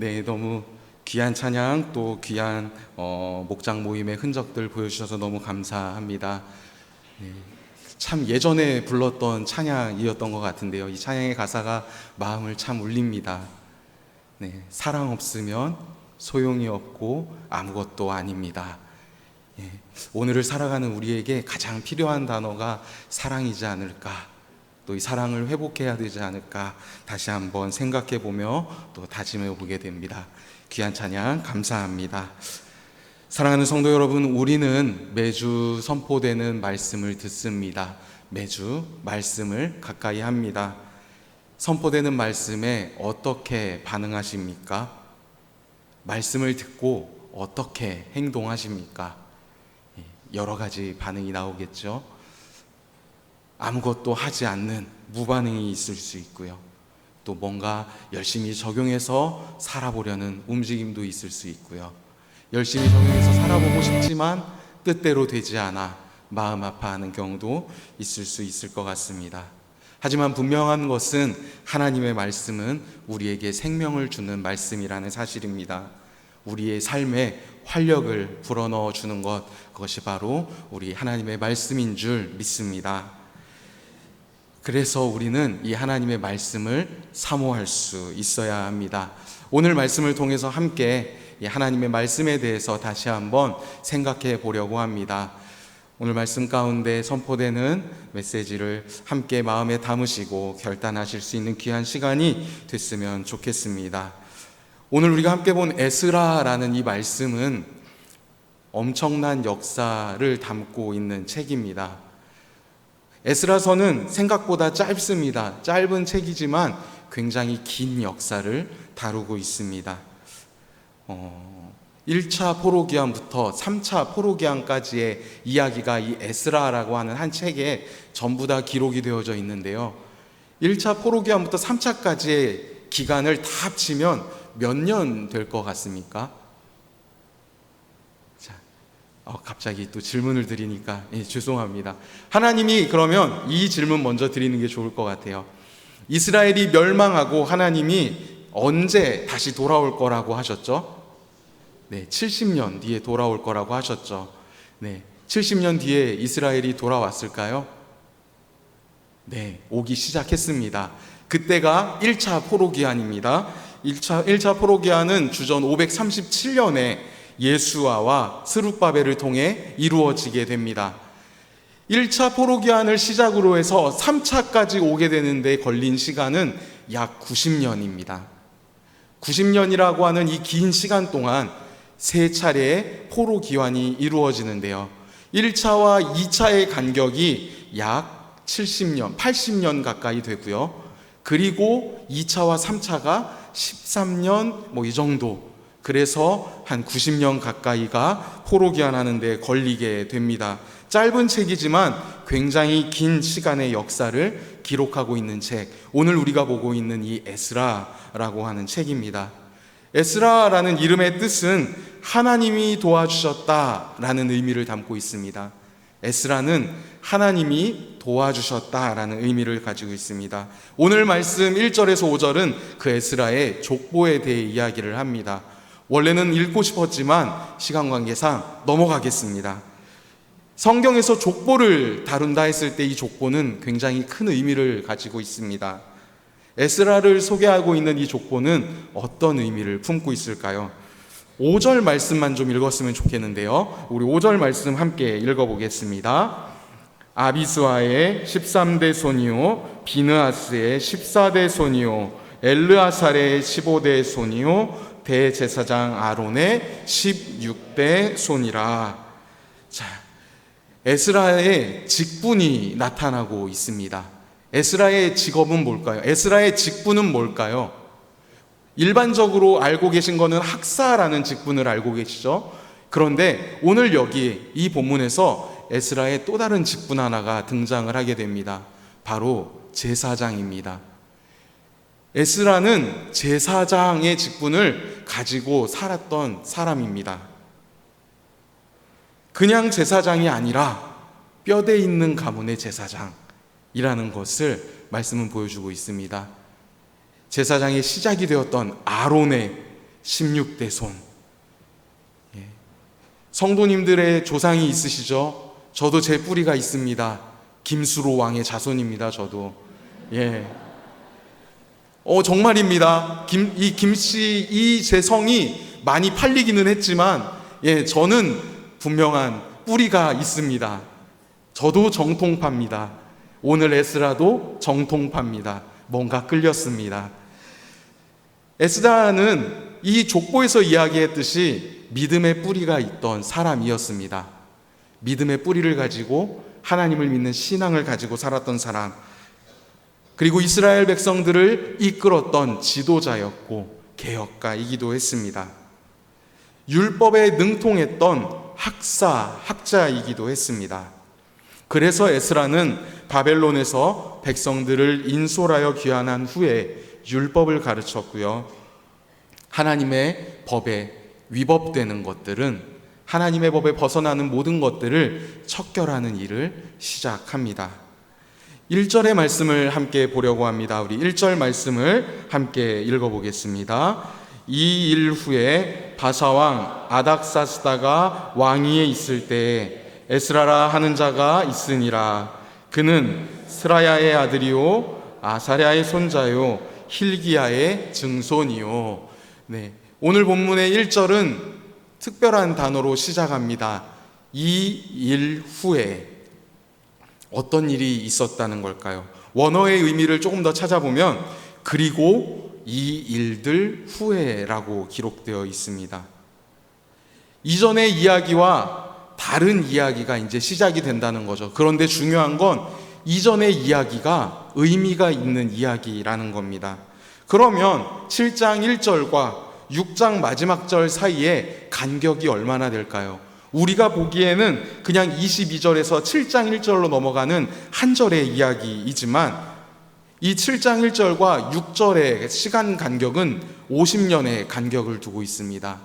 네, 너무 귀한 찬양 또 귀한 목장 모임의 흔적들 보여주셔서 너무 감사합니다. 네, 참 예전에 불렀던 찬양이었던 것 같은데요. 이 찬양의 가사가 마음을 참 울립니다. 네, 사랑 없으면 소용이 없고 아무것도 아닙니다. 예, 오늘을 살아가는 우리에게 가장 필요한 단어가 사랑이지 않을까, 또 이 사랑을 회복해야 되지 않을까 다시 한번 생각해 보며 또 다짐해 보게 됩니다. 귀한 찬양 감사합니다. 사랑하는 성도 여러분, 우리는 매주 선포되는 말씀을 듣습니다. 매주 말씀을 가까이 합니다. 선포되는 말씀에 어떻게 반응하십니까? 말씀을 듣고 어떻게 행동하십니까? 여러 가지 반응이 나오겠죠. 아무것도 하지 않는 무반응이 있을 수 있고요. 또 뭔가 열심히 적용해서 살아보려는 움직임도 있을 수 있고요. 열심히 적용해서 살아보고 싶지만 뜻대로 되지 않아 마음 아파하는 경우도 있을 수 있을 것 같습니다. 하지만 분명한 것은 하나님의 말씀은 우리에게 생명을 주는 말씀이라는 사실입니다. 우리의 삶에 활력을 불어넣어 주는 것, 그것이 바로 우리 하나님의 말씀인 줄 믿습니다. 그래서 우리는 이 하나님의 말씀을 사모할 수 있어야 합니다. 오늘 말씀을 통해서 함께 이 하나님의 말씀에 대해서 다시 한번 생각해 보려고 합니다. 오늘 말씀 가운데 선포되는 메시지를 함께 마음에 담으시고 결단하실 수 있는 귀한 시간이 됐으면 좋겠습니다. 오늘 우리가 함께 본 에스라라는 이 말씀은 엄청난 역사를 담고 있는 책입니다. 에스라서는 생각보다 짧습니다. 짧은 책이지만 굉장히 긴 역사를 다루고 있습니다. 1차 포로기환부터 3차 포로기환까지의 이야기가 이 에스라라고 하는 한 책에 전부 다 기록이 되어져 있는데요. 1차 포로기환부터 3차까지의 기간을 다 합치면 몇 년 될 것 같습니까? 갑자기 또 질문을 드리니까 죄송합니다. 하나님이 그러면 이 질문 먼저 드리는 게 좋을 것 같아요. 이스라엘이 멸망하고 하나님이 언제 다시 돌아올 거라고 하셨죠? 네, 70년 뒤에 돌아올 거라고 하셨죠. 네, 70년 뒤에 이스라엘이 돌아왔을까요? 네, 오기 시작했습니다. 그때가 1차 포로기환입니다. 1차 포로기환은 주전 537년에 예수아와 스룹바벨을 통해 이루어지게 됩니다. 1차 포로기환을 시작으로 해서 3차까지 오게 되는데 걸린 시간은 약 90년입니다. 90년이라고 하는 이 긴 시간 동안 세 차례의 포로기환이 이루어지는데요. 1차와 2차의 간격이 약 70년, 80년 가까이 되고요. 그리고 2차와 3차가 13년 이 정도, 그래서 한 90년 가까이가 포로기환하는 데 걸리게 됩니다. 짧은 책이지만 굉장히 긴 시간의 역사를 기록하고 있는 책, 오늘 우리가 보고 있는 이 에스라라고 하는 책입니다. 에스라라는 이름의 뜻은 하나님이 도와주셨다라는 의미를 담고 있습니다. 에스라는 하나님이 도와주셨다라는 의미를 가지고 있습니다. 오늘 말씀 1절에서 5절은 그 에스라의 족보에 대해 이야기를 합니다. 원래는 읽고 싶었지만 시간 관계상 넘어가겠습니다. 성경에서 족보를 다룬다 했을 때 이 족보는 굉장히 큰 의미를 가지고 있습니다. 에스라를 소개하고 있는 이 족보는 어떤 의미를 품고 있을까요? 5절 말씀만 좀 읽었으면 좋겠는데요. 우리 5절 말씀 함께 읽어보겠습니다. 아비스와의 13대 손이요, 비느하스의 14대 손이요, 엘르아살의 15대 손이요, 대제사장 아론의 16대 손이라. 자, 에스라의 직분이 나타나고 있습니다. 에스라의 직업은 뭘까요? 에스라의 직분은 뭘까요? 일반적으로 알고 계신 거는 학사라는 직분을 알고 계시죠? 그런데 오늘 여기 이 본문에서 에스라의 또 다른 직분 하나가 등장을 하게 됩니다. 바로 제사장입니다. 에스라는 제사장의 직분을 가지고 살았던 사람입니다. 그냥 제사장이 아니라 뼈대 있는 가문의 제사장이라는 것을 말씀은 보여주고 있습니다. 제사장의 시작이 되었던 아론의 16대 손. 성도님들의 조상이 있으시죠? 저도 제 뿌리가 있습니다. 김수로 왕의 자손입니다. 저도. 정말입니다. 이 김씨, 이 제 성이 많이 팔리기는 했지만, 저는 분명한 뿌리가 있습니다. 저도 정통파입니다. 오늘 에스라도 정통파입니다. 뭔가 끌렸습니다. 에스라는 이 족보에서 이야기했듯이 믿음의 뿌리가 있던 사람이었습니다. 믿음의 뿌리를 가지고 하나님을 믿는 신앙을 가지고 살았던 사람, 그리고 이스라엘 백성들을 이끌었던 지도자였고 개혁가이기도 했습니다. 율법에 능통했던 학자이기도 했습니다. 그래서 에스라는 바벨론에서 백성들을 인솔하여 귀환한 후에 율법을 가르쳤고요. 하나님의 법에 위법되는 것들은, 하나님의 법에 벗어나는 모든 것들을 척결하는 일을 시작합니다. 1절의 말씀을 함께 보려고 합니다. 우리 1절 말씀을 함께 읽어보겠습니다. 이 일 후에 바사왕 아닥사스다가 왕위에 있을 때에 에스라라 하는 자가 있으니라. 그는 스라야의 아들이요 아사랴의 손자요 힐기야의 증손이요. 오늘 본문의 1절은 특별한 단어로 시작합니다. 이 일 후에. 어떤 일이 있었다는 걸까요? 원어의 의미를 조금 더 찾아보면 그리고 이 일들 후에라고 기록되어 있습니다. 이전의 이야기와 다른 이야기가 이제 시작이 된다는 거죠. 그런데 중요한 건 이전의 이야기가 의미가 있는 이야기라는 겁니다. 그러면 7장 1절과 6장 마지막 절 사이에 간격이 얼마나 될까요? 우리가 보기에는 그냥 22절에서 7장 1절로 넘어가는 한 절의 이야기이지만 이 7장 1절과 6절의 시간 간격은 50년의 간격을 두고 있습니다.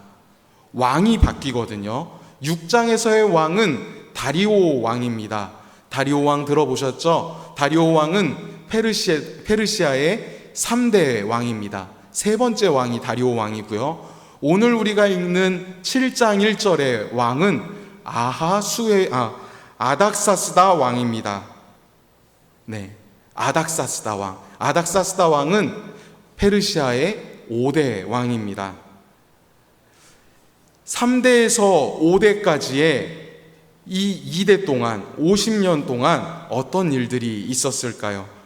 왕이 바뀌거든요. 6장에서의 왕은 다리오 왕입니다. 다리오 왕 들어보셨죠? 다리오 왕은 페르시아의 3대 왕입니다. 세 번째 왕이 다리오 왕이고요. 오늘 우리가 읽는 7장 1절의 왕은 아닥사스다 왕입니다. 아닥사스다 왕. 아닥사스다 왕은 페르시아의 5대 왕입니다. 3대에서 5대까지의 이 2대 동안, 50년 동안 어떤 일들이 있었을까요?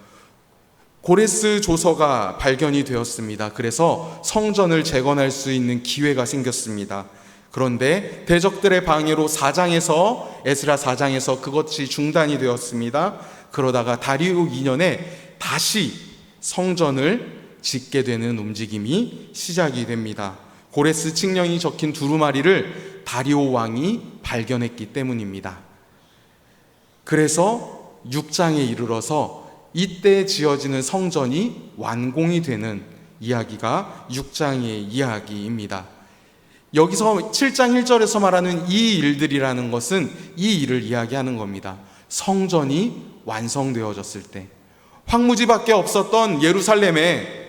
고레스 조서가 발견이 되었습니다. 그래서 성전을 재건할 수 있는 기회가 생겼습니다. 그런데 대적들의 방해로 에스라 4장에서 그것이 중단이 되었습니다. 그러다가 다리오 2년에 다시 성전을 짓게 되는 움직임이 시작이 됩니다. 고레스 칙령이 적힌 두루마리를 다리오 왕이 발견했기 때문입니다. 그래서 6장에 이르러서 이때 지어지는 성전이 완공이 되는 이야기가 6장의 이야기입니다. 여기서 7장 1절에서 말하는 이 일들이라는 것은 이 일을 이야기하는 겁니다. 성전이 완성되어졌을 때, 황무지밖에 없었던 예루살렘에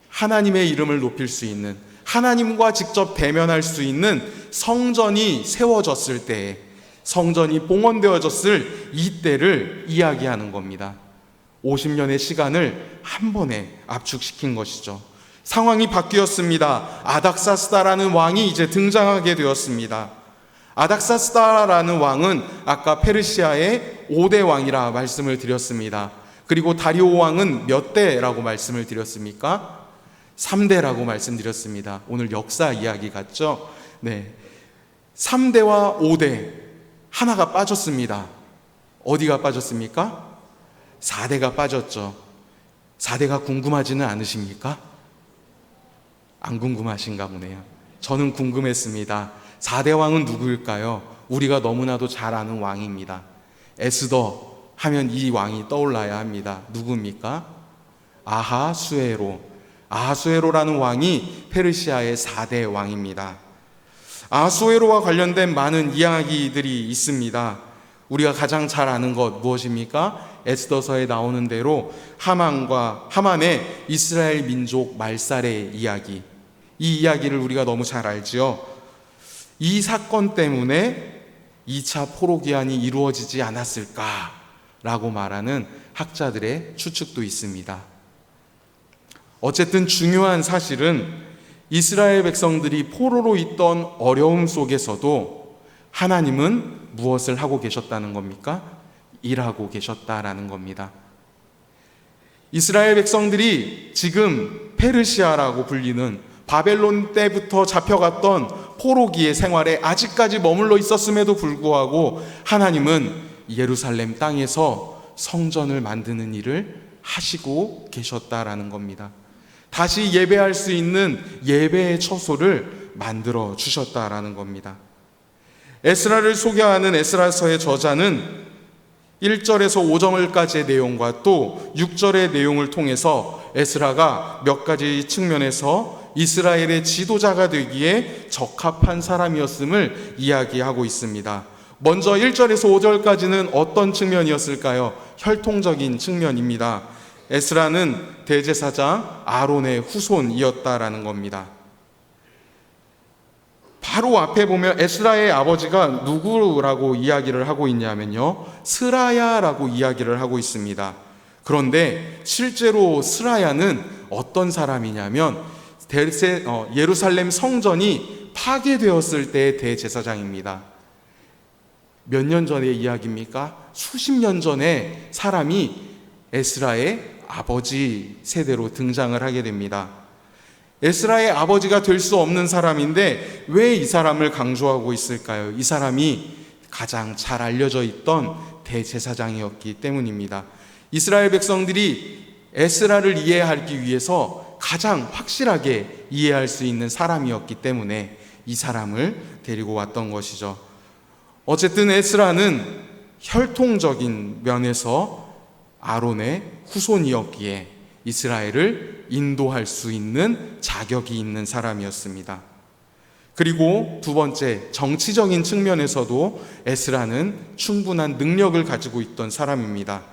하나님의 이름을 높일 수 있는, 하나님과 직접 대면할 수 있는 성전이 세워졌을 때, 성전이 봉헌되어졌을 이때를 이야기하는 겁니다. 50년의 시간을 한 번에 압축시킨 것이죠. 상황이 바뀌었습니다. 아닥사스다라는 왕이 이제 등장하게 되었습니다. 아닥사스다라는 왕은 아까 페르시아의 5대 왕이라 말씀을 드렸습니다. 그리고 다리오 왕은 몇 대라고 말씀을 드렸습니까? 3대라고 말씀드렸습니다. 오늘 역사 이야기 같죠? 3대와 5대 하나가 빠졌습니다. 어디가 빠졌습니까? 4대가 빠졌죠. 4대가 궁금하지는 않으십니까? 안 궁금하신가 보네요. 저는 궁금했습니다. 4대 왕은 누구일까요? 우리가 너무나도 잘 아는 왕입니다. 에스더 하면 이 왕이 떠올라야 합니다. 누굽니까? 아하수에로라는 왕이 페르시아의 4대 왕입니다. 아하수에로와 관련된 많은 이야기들이 있습니다. 우리가 가장 잘 아는 것 무엇입니까? 에스더서에 나오는 대로 하만의 이스라엘 민족 말살의 이야기, 이 이야기를 우리가 너무 잘 알지요. 이 사건 때문에 2차 포로기한이 이루어지지 않았을까라고 말하는 학자들의 추측도 있습니다. 어쨌든 중요한 사실은 이스라엘 백성들이 포로로 있던 어려움 속에서도 하나님은 무엇을 하고 계셨다는 겁니까? 일하고 계셨다라는 겁니다. 이스라엘 백성들이 지금 페르시아라고 불리는 바벨론 때부터 잡혀갔던 포로기의 생활에 아직까지 머물러 있었음에도 불구하고 하나님은 예루살렘 땅에서 성전을 만드는 일을 하시고 계셨다라는 겁니다. 다시 예배할 수 있는 예배의 처소를 만들어 주셨다라는 겁니다. 에스라를 소개하는 에스라서의 저자는 1절에서 5절까지의 내용과 또 6절의 내용을 통해서 에스라가 몇 가지 측면에서 이스라엘의 지도자가 되기에 적합한 사람이었음을 이야기하고 있습니다. 먼저 1절에서 5절까지는 어떤 측면이었을까요? 혈통적인 측면입니다. 에스라는 대제사장 아론의 후손이었다라는 겁니다. 바로 앞에 보면 에스라의 아버지가 누구라고 이야기를 하고 있냐면요, 스라야라고 이야기를 하고 있습니다. 그런데 실제로 스라야는 어떤 사람이냐면 예루살렘 성전이 파괴되었을 때의 대제사장입니다. 몇 년 전의 이야기입니까? 수십 년 전에 사람이 에스라의 아버지 세대로 등장을 하게 됩니다. 에스라의 아버지가 될 수 없는 사람인데 왜 이 사람을 강조하고 있을까요? 이 사람이 가장 잘 알려져 있던 대제사장이었기 때문입니다. 이스라엘 백성들이 에스라를 이해하기 위해서 가장 확실하게 이해할 수 있는 사람이었기 때문에 이 사람을 데리고 왔던 것이죠. 어쨌든 에스라는 혈통적인 면에서 아론의 후손이었기에 이스라엘을 인도할 수 있는 자격이 있는 사람이었습니다. 그리고 두 번째, 정치적인 측면에서도 에스라는 충분한 능력을 가지고 있던 사람입니다.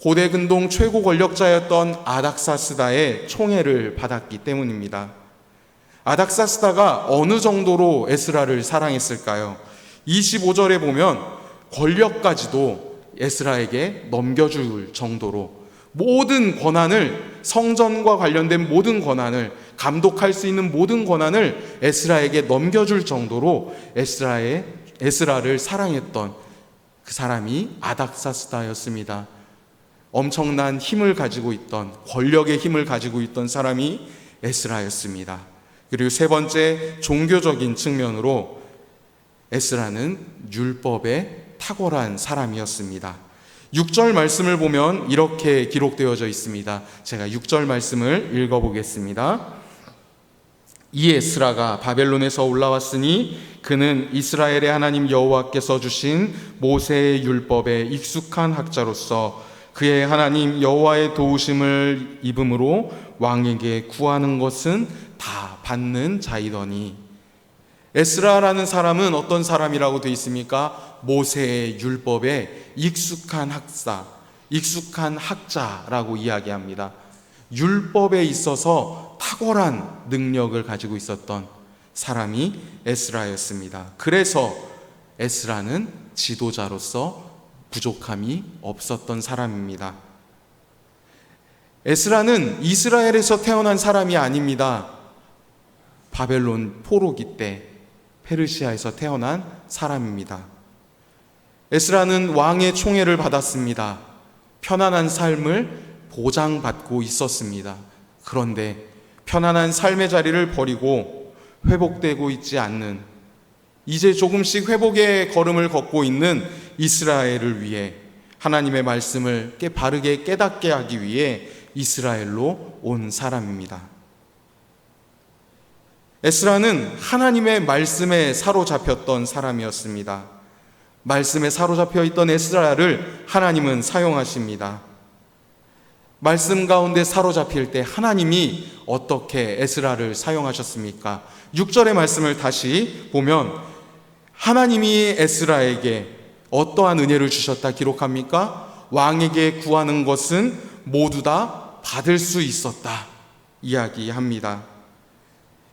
고대 근동 최고 권력자였던 아닥사스다의 총애를 받았기 때문입니다. 아닥사스다가 어느 정도로 에스라를 사랑했을까요? 25절에 보면 권력까지도 에스라에게 넘겨줄 정도로 모든 권한을, 성전과 관련된 모든 권한을, 감독할 수 있는 모든 권한을 에스라에게 넘겨줄 정도로 에스라를 사랑했던 그 사람이 아닥사스다였습니다. 엄청난 힘을 가지고 있던, 권력의 힘을 가지고 있던 사람이 에스라였습니다. 그리고 세 번째, 종교적인 측면으로 에스라는 율법에 탁월한 사람이었습니다. 6절 말씀을 보면 이렇게 기록되어져 있습니다. 제가 6절 말씀을 읽어보겠습니다. 이 에스라가 바벨론에서 올라왔으니 그는 이스라엘의 하나님 여호와께서 주신 모세의 율법에 익숙한 학자로서 그의 하나님 여호와의 도우심을 입음으로 왕에게 구하는 것은 다 받는 자이더니. 에스라라는 사람은 어떤 사람이라고 되어 있습니까? 모세의 율법에 익숙한 학사, 익숙한 학자라고 이야기합니다. 율법에 있어서 탁월한 능력을 가지고 있었던 사람이 에스라였습니다. 그래서 에스라는 지도자로서 부족함이 없었던 사람입니다. 에스라는 이스라엘에서 태어난 사람이 아닙니다. 바벨론 포로기 때 페르시아에서 태어난 사람입니다. 에스라는 왕의 총애를 받았습니다. 편안한 삶을 보장받고 있었습니다. 그런데 편안한 삶의 자리를 버리고 회복되고 있지 않는, 이제 조금씩 회복의 걸음을 걷고 있는 이스라엘을 위해 하나님의 말씀을 바르게 깨닫게 하기 위해 이스라엘로 온 사람입니다. 에스라는 하나님의 말씀에 사로잡혔던 사람이었습니다. 말씀에 사로잡혀 있던 에스라를 하나님은 사용하십니다. 말씀 가운데 사로잡힐 때 하나님이 어떻게 에스라를 사용하셨습니까? 6절의 말씀을 다시 보면 하나님이 에스라에게 어떠한 은혜를 주셨다 기록합니까? 왕에게 구하는 것은 모두 다 받을 수 있었다 이야기합니다.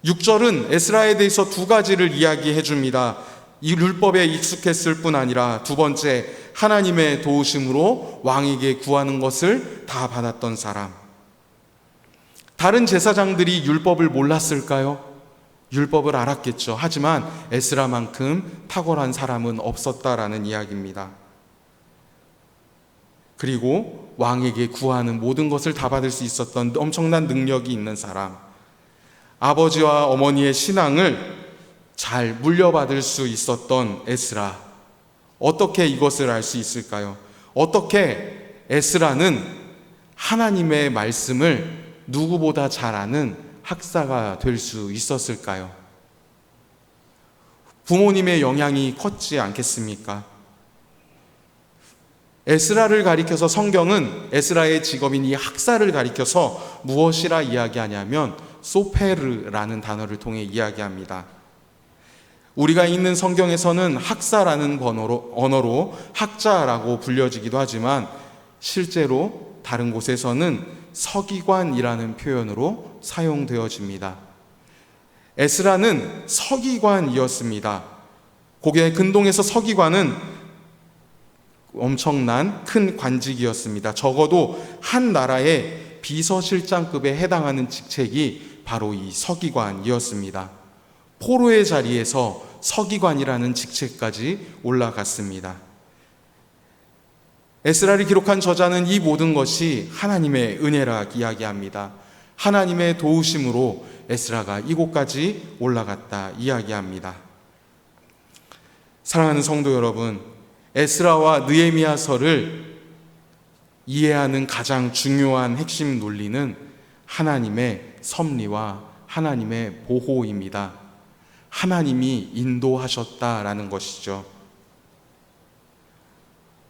6절은 에스라에 대해서 두 가지를 이야기해 줍니다. 이 율법에 익숙했을 뿐 아니라 두 번째, 하나님의 도우심으로 왕에게 구하는 것을 다 받았던 사람. 다른 제사장들이 율법을 몰랐을까요? 율법을 알았겠죠. 하지만 에스라만큼 탁월한 사람은 없었다라는 이야기입니다. 그리고 왕에게 구하는 모든 것을 다 받을 수 있었던 엄청난 능력이 있는 사람. 아버지와 어머니의 신앙을 잘 물려받을 수 있었던 에스라. 어떻게 이것을 알 수 있을까요? 어떻게 에스라는 하나님의 말씀을 누구보다 잘 아는 학사가 될 수 있었을까요? 부모님의 영향이 컸지 않겠습니까? 에스라를 가리켜서 성경은 에스라의 직업인 이 학사를 가리켜서 무엇이라 이야기하냐면 소페르라는 단어를 통해 이야기합니다. 우리가 읽는 성경에서는 학사라는 언어로 학자라고 불려지기도 하지만 실제로 다른 곳에서는 서기관이라는 표현으로 사용되어집니다. 에스라는 서기관이었습니다. 고개 근동에서 서기관은 엄청난 큰 관직이었습니다. 적어도 한 나라의 비서실장급에 해당하는 직책이 바로 이 서기관이었습니다. 포로의 자리에서 서기관이라는 직책까지 올라갔습니다. 에스라를 기록한 저자는 이 모든 것이 하나님의 은혜라 이야기합니다. 하나님의 도우심으로 에스라가 이곳까지 올라갔다 이야기합니다. 사랑하는 성도 여러분, 에스라와 느헤미야서를 이해하는 가장 중요한 핵심 논리는 하나님의 섭리와 하나님의 보호입니다. 하나님이 인도하셨다라는 것이죠.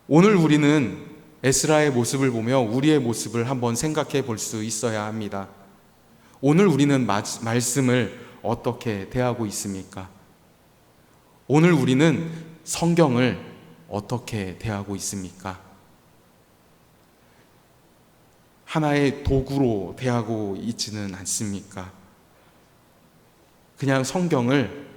오늘 우리는 에스라의 모습을 보며 우리의 모습을 한번 생각해 볼 수 있어야 합니다. 오늘 우리는 말씀을 어떻게 대하고 있습니까? 오늘 우리는 성경을 어떻게 대하고 있습니까? 하나의 도구로 대하고 있지는 않습니까? 그냥 성경을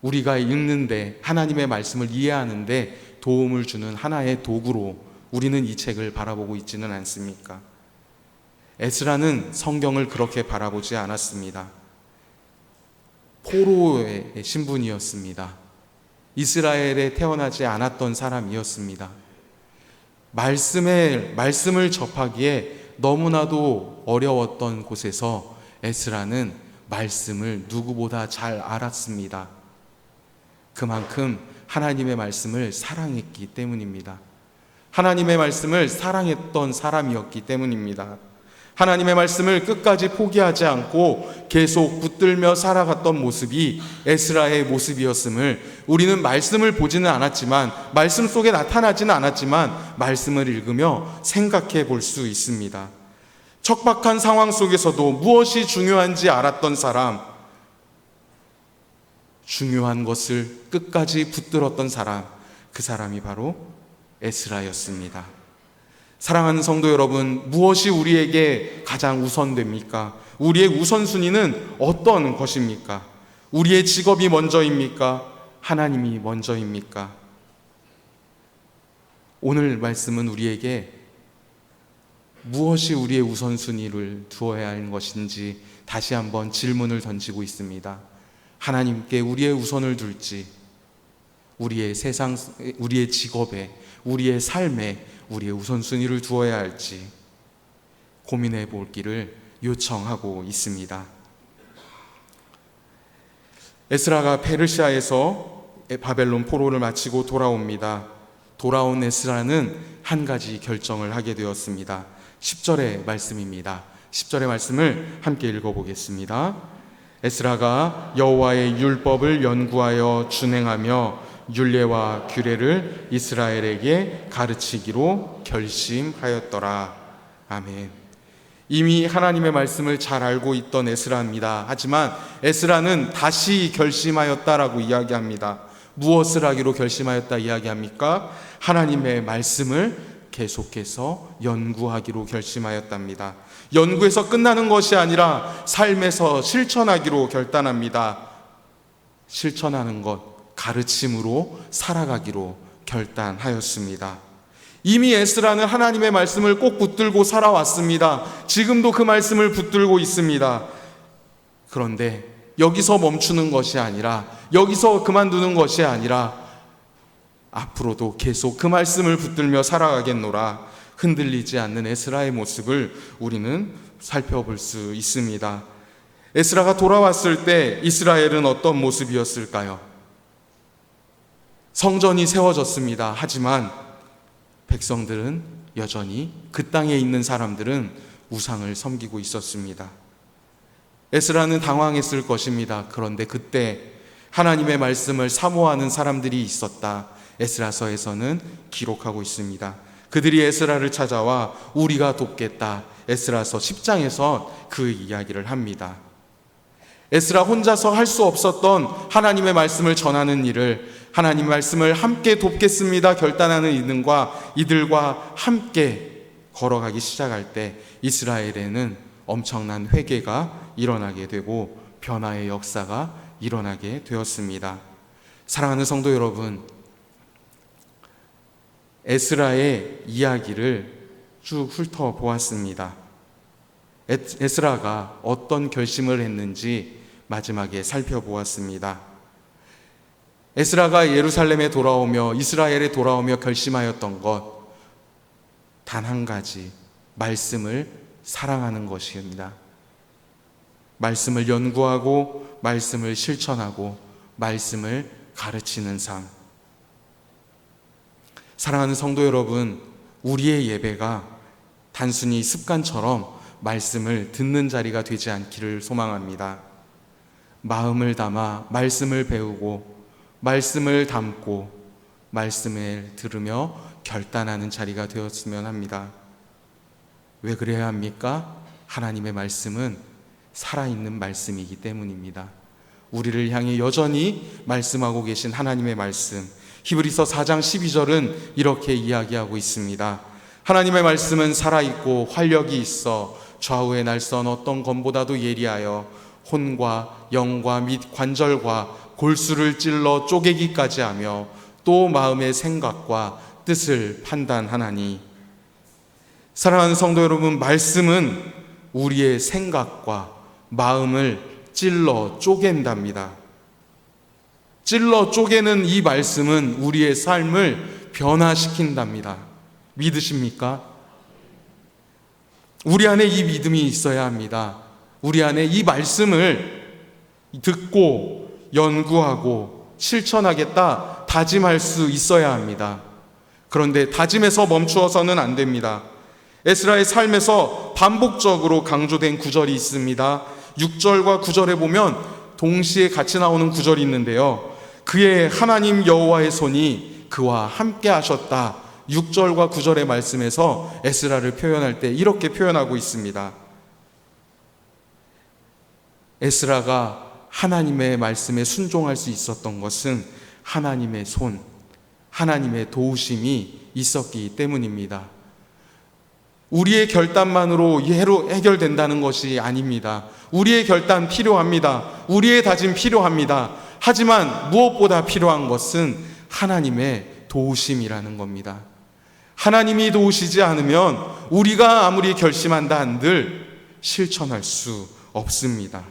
우리가 읽는데, 하나님의 말씀을 이해하는데 도움을 주는 하나의 도구로 우리는 이 책을 바라보고 있지는 않습니까? 에스라는 성경을 그렇게 바라보지 않았습니다. 포로의 신분이었습니다. 이스라엘에 태어나지 않았던 사람이었습니다. 말씀을 접하기에 너무나도 어려웠던 곳에서 에스라는 말씀을 누구보다 잘 알았습니다. 그만큼 하나님의 말씀을 사랑했기 때문입니다. 하나님의 말씀을 사랑했던 사람이었기 때문입니다. 하나님의 말씀을 끝까지 포기하지 않고 계속 붙들며 살아갔던 모습이 에스라의 모습이었음을 우리는 말씀을 보지는 않았지만, 말씀 속에 나타나지는 않았지만 말씀을 읽으며 생각해 볼 수 있습니다. 척박한 상황 속에서도 무엇이 중요한지 알았던 사람, 중요한 것을 끝까지 붙들었던 사람, 그 사람이 바로 에스라였습니다. 사랑하는 성도 여러분, 무엇이 우리에게 가장 우선됩니까? 우리의 우선순위는 어떤 것입니까? 우리의 직업이 먼저입니까? 하나님이 먼저입니까? 오늘 말씀은 우리에게 무엇이 우리의 우선순위를 두어야 하는 것인지 다시 한번 질문을 던지고 있습니다. 하나님께 우리의 우선을 둘지, 우리의 세상, 우리의 직업에, 우리의 삶에 우리의 우선순위를 두어야 할지 고민해 볼 길을 요청하고 있습니다. 에스라가 페르시아에서 바벨론 포로를 마치고 돌아옵니다. 돌아온 에스라는 한 가지 결정을 하게 되었습니다. 10절의 말씀입니다. 10절의 말씀을 함께 읽어보겠습니다. 에스라가 여호와의 율법을 연구하여 준행하며 율례와 규례를 이스라엘에게 가르치기로 결심하였더라. 아멘. 이미 하나님의 말씀을 잘 알고 있던 에스라입니다. 하지만 에스라는 다시 결심하였다라고 이야기합니다. 무엇을 하기로 결심하였다 이야기합니까? 하나님의 말씀을 계속해서 연구하기로 결심하였답니다. 연구에서 끝나는 것이 아니라 삶에서 실천하기로 결단합니다. 실천하는 것, 가르침으로 살아가기로 결단하였습니다. 이미 에스라는 하나님의 말씀을 꼭 붙들고 살아왔습니다. 지금도 그 말씀을 붙들고 있습니다. 그런데 여기서 멈추는 것이 아니라, 여기서 그만두는 것이 아니라 앞으로도 계속 그 말씀을 붙들며 살아가겠노라. 흔들리지 않는 에스라의 모습을 우리는 살펴볼 수 있습니다. 에스라가 돌아왔을 때 이스라엘은 어떤 모습이었을까요? 성전이 세워졌습니다. 하지만 백성들은 여전히, 그 땅에 있는 사람들은 우상을 섬기고 있었습니다. 에스라는 당황했을 것입니다. 그런데 그때 하나님의 말씀을 사모하는 사람들이 있었다. 에스라서에서는 기록하고 있습니다. 그들이 에스라를 찾아와 우리가 돕겠다. 에스라서 10장에서 그 이야기를 합니다. 에스라 혼자서 할 수 없었던 하나님의 말씀을 전하는 일을, 하나님 말씀을 함께 돕겠습니다 결단하는 이들과 함께 걸어가기 시작할 때 이스라엘에는 엄청난 회개가 일어나게 되고 변화의 역사가 일어나게 되었습니다. 사랑하는 성도 여러분, 에스라의 이야기를 쭉 훑어보았습니다. 에스라가 어떤 결심을 했는지 마지막에 살펴보았습니다. 에스라가 예루살렘에 돌아오며 이스라엘에 돌아오며 결심하였던 것, 단 한 가지, 말씀을 사랑하는 것입니다. 말씀을 연구하고 말씀을 실천하고 말씀을 가르치는 삶. 사랑하는 성도 여러분, 우리의 예배가 단순히 습관처럼 말씀을 듣는 자리가 되지 않기를 소망합니다. 마음을 담아 말씀을 배우고 말씀을 담고 말씀을 들으며 결단하는 자리가 되었으면 합니다. 왜 그래야 합니까? 하나님의 말씀은 살아있는 말씀이기 때문입니다. 우리를 향해 여전히 말씀하고 계신 하나님의 말씀, 히브리서 4장 12절은 이렇게 이야기하고 있습니다. 하나님의 말씀은 살아있고 활력이 있어 좌우의 날선 어떤 검보다도 예리하여 혼과 영과 및 관절과 골수를 찔러 쪼개기까지 하며 또 마음의 생각과 뜻을 판단하나니. 사랑하는 성도 여러분, 말씀은 우리의 생각과 마음을 찔러 쪼갠답니다. 찔러 쪼개는 이 말씀은 우리의 삶을 변화시킨답니다. 믿으십니까? 우리 안에 이 믿음이 있어야 합니다. 우리 안에 이 말씀을 듣고 연구하고 실천하겠다 다짐할 수 있어야 합니다. 그런데 다짐에서 멈추어서는 안 됩니다. 에스라의 삶에서 반복적으로 강조된 구절이 있습니다. 6절과 9절에 보면 동시에 같이 나오는 구절이 있는데요. 그의 하나님 여호와의 손이 그와 함께 하셨다. 6절과 9절의 말씀에서 에스라를 표현할 때 이렇게 표현하고 있습니다. 에스라가 하나님의 말씀에 순종할 수 있었던 것은 하나님의 손, 하나님의 도우심이 있었기 때문입니다. 우리의 결단만으로 해결된다는 것이 아닙니다. 우리의 결단 필요합니다. 우리의 다짐 필요합니다. 하지만 무엇보다 필요한 것은 하나님의 도우심이라는 겁니다. 하나님이 도우시지 않으면 우리가 아무리 결심한다 한들 실천할 수 없습니다.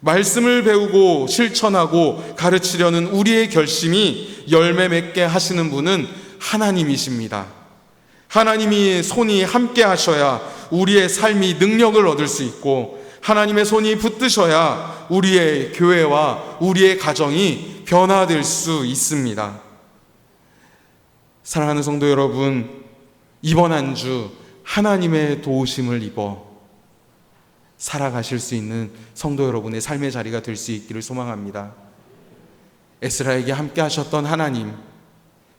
말씀을 배우고 실천하고 가르치려는 우리의 결심이 열매 맺게 하시는 분은 하나님이십니다. 하나님이 손이 함께 하셔야 우리의 삶이 능력을 얻을 수 있고, 하나님의 손이 붙드셔야 우리의 교회와 우리의 가정이 변화될 수 있습니다. 사랑하는 성도 여러분, 이번 한 주 하나님의 도우심을 입어 살아가실 수 있는 성도 여러분의 삶의 자리가 될 수 있기를 소망합니다. 에스라에게 함께 하셨던 하나님,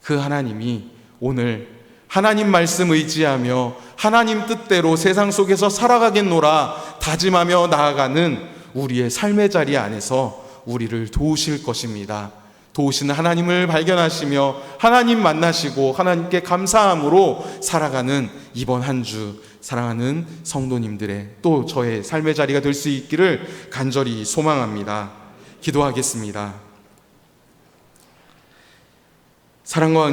그 하나님이 오늘 하나님 말씀 의지하며 하나님 뜻대로 세상 속에서 살아가겠노라 다짐하며 나아가는 우리의 삶의 자리 안에서 우리를 도우실 것입니다. 도우시는 하나님을 발견하시며 하나님 만나시고 하나님께 감사함으로 살아가는 이번 한 주 사랑하는 성도님들의 또 저의 삶의 자리가 될 수 있기를 간절히 소망합니다. 기도하겠습니다. 사랑과